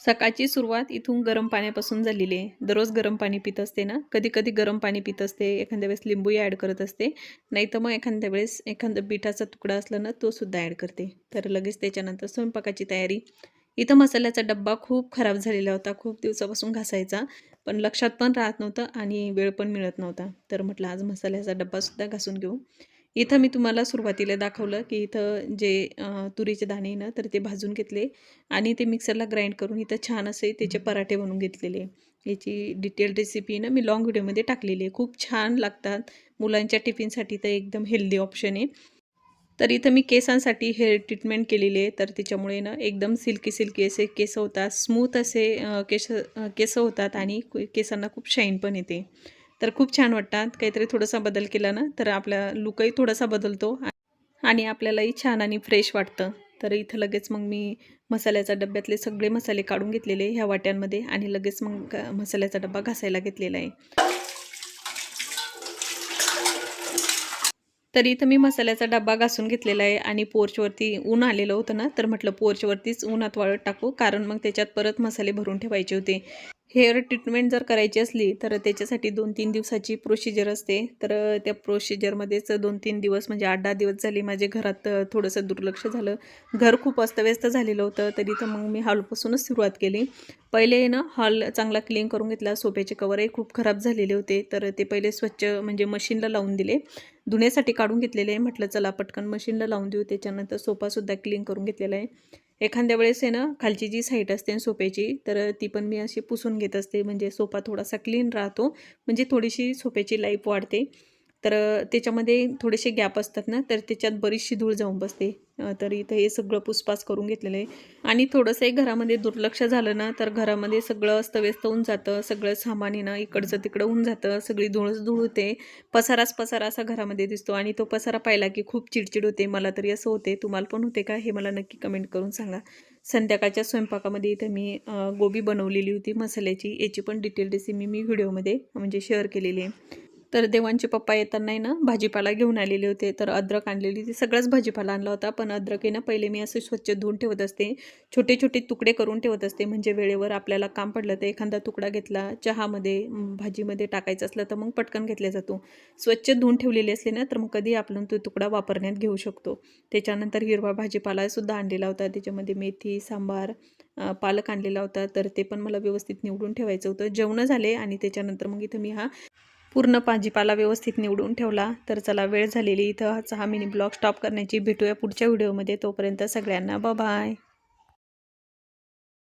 सकाळची सुरुवात इथून गरम पाण्यापासून झालेली आहे. दररोज गरम पाणी पित असते ना, कधी-कधी गरम पाणी पित असते, एखाद्या वेळेस लिंबूही ॲड करत असते. नाहीतर मग एखाद्या वेळेस एखादा बिटाचा तुकडा असला ना, तो सुद्धा ॲड करते. तर लगेच त्याच्यानंतर स्वयंपाकाची तयारी. इथं मसाल्याचा डब्बा खूप खराब झालेला होता, खूप दिवसापासून घासायचा. पण लक्षात पण राहत नव्हतं आणि वेळ पण मिळत नव्हता. तर म्हटलं आज मसाल्याचा डब्बासुद्धा घासून घेऊ. इथं मी तुम्हाला सुरुवातीला दाखवलं, की इथं जे तुरीचे दाणे आहे ना, तर ते भाजून घेतले आणि ते मिक्सरला ग्राइंड करून इथं छान असे त्याचे पराठे बनवून घेतलेले. याची डिटेल रेसिपी ना मी लाँग व्हिडिओमध्ये टाकलेली आहे. खूप छान लागतात. मुलांच्या टिफिनसाठी तर एकदम हेल्दी ऑप्शन आहे. तर इथं मी केसांसाठी हेअर ट्रीटमेंट केलेली आहे. तर त्याच्यामुळे ना एकदम सिल्की असे केस होतात. स्मूथ असे केस होतात आणि केसांना खूप शाईन पण येते. तर खूप छान वाटतात. काहीतरी थोडासा बदल केला ना, तर आपला लूकही थोडासा बदलतो आणि आपल्यालाही छान आणि फ्रेश वाटतं. तर इथं लगेच मग मी मसाल्याच्या डब्यातले सगळे मसाले काढून घेतलेले ह्या वाट्यांमध्ये आणि लगेच मग मसाल्याचा डब्बा घासायला घेतलेला आहे. तर इथं मी मसाल्याचा डब्बा घासून घेतलेला आहे आणि पोर्चवरती ऊन आलेलं होतं ना, तर म्हटलं पोर्चवरतीच उन्हात वाळत टाकू, कारण मग त्याच्यात परत मसाले भरून ठेवायचे होते. हेअर ट्रीटमेंट जर करायची असली, तर त्याच्यासाठी 2-3 दिवसाची प्रोसिजर असते. तर त्या प्रोसिजरमध्येच 2-3 दिवस म्हणजे 8-10 दिवस झाले माझे घरात थोडंसं दुर्लक्ष झालं. घर खूप अस्तव्यस्त झालेलं होतं, तर इथं मग मी हॉलपासूनच सुरुवात केली. पहिले ना हॉल चांगला क्लीन करून घेतला. सोफ्याचे कवरही खूप खराब झालेले होते, तर ते पहिले स्वच्छ म्हणजे मशीनला लावून दिले. धुण्यासाठी काढून घेतलेले आहे. म्हटलं चला पटकन मशीनला लावून देऊ. त्याच्यानंतर सोफासुद्धा क्लीन करून घेतलेला आहे. एखाद्या वेळेस आहे ना, खालची जी साईड असते सोफ्याची, तर ती पण मी अशी पुसून घेत असते. म्हणजे सोफा थोडासा क्लीन राहतो. म्हणजे थोडीशी सोफ्याची लाईफ वाढते. तर त्याच्यामध्ये थोडेसे गॅप असतात ना, तर त्याच्यात बरीचशी धूळ जाऊन बसते. तर इथं हे सगळं पुसपास करून घेतलेलं आहे. आणि थोडंसंही घरामध्ये दुर्लक्ष झालं ना, तर घरामध्ये सगळं अस्तव्यस्त होऊन जातं. सगळं सामान आहे ना, इकडचं तिकडं होऊन जातं. सगळी धूळच धूळ होते. पसाराच पसारा असा घरामध्ये दिसतो आणि तो पसारा पाहिला की खूप चिडचिड होते. मला तरी असं होते. तुम्हाला पण होते का? हे मला नक्की कमेंट करून सांगा. संध्याकाळच्या स्वयंपाकामध्ये इथं मी गोबी बनवलेली होती मसाल्याची. याची पण डिटेल रेसिपी मी व्हिडिओमध्ये म्हणजे शेअर केलेली आहे. तर देवांचे पप्पा येताना आहे ना, भाजीपाला घेऊन आलेले होते. तर अद्रक आणलेली होती. सगळाच भाजीपाला आणला होता. पण अद्रक आहे ना, पहिले मी असे स्वच्छ धुवून ठेवत असते. छोटे-छोटे तुकडे करून ठेवत असते. म्हणजे वेळेवर आपल्याला काम पडलं तर एखादा तुकडा घेतला, चहामध्ये, भाजीमध्ये टाकायचं असलं तर मग पटकन घेतला जातो. स्वच्छ धुवून ठेवलेले असले ना, तर मग कधी आपण तो तुकडा वापरण्यात घेऊ शकतो. त्याच्यानंतर हिरवा भाजीपालासुद्धा आणलेला होता. त्याच्यामध्ये मेथी, सांबार, पालक आणलेला होता. तर ते पण मला व्यवस्थित निवडून ठेवायचं होतं. जेवणं झाले आणि त्याच्यानंतर मग इथं मी हा पूर्ण भाजीपाला व्यवस्थित निवडून ठेवला. तर चला वेळ झालेली इथं हा मिनी ब्लॉग स्टॉप करण्याची. भेटूया पुढच्या व्हिडिओमध्ये. तोपर्यंत सगळ्यांना बाय.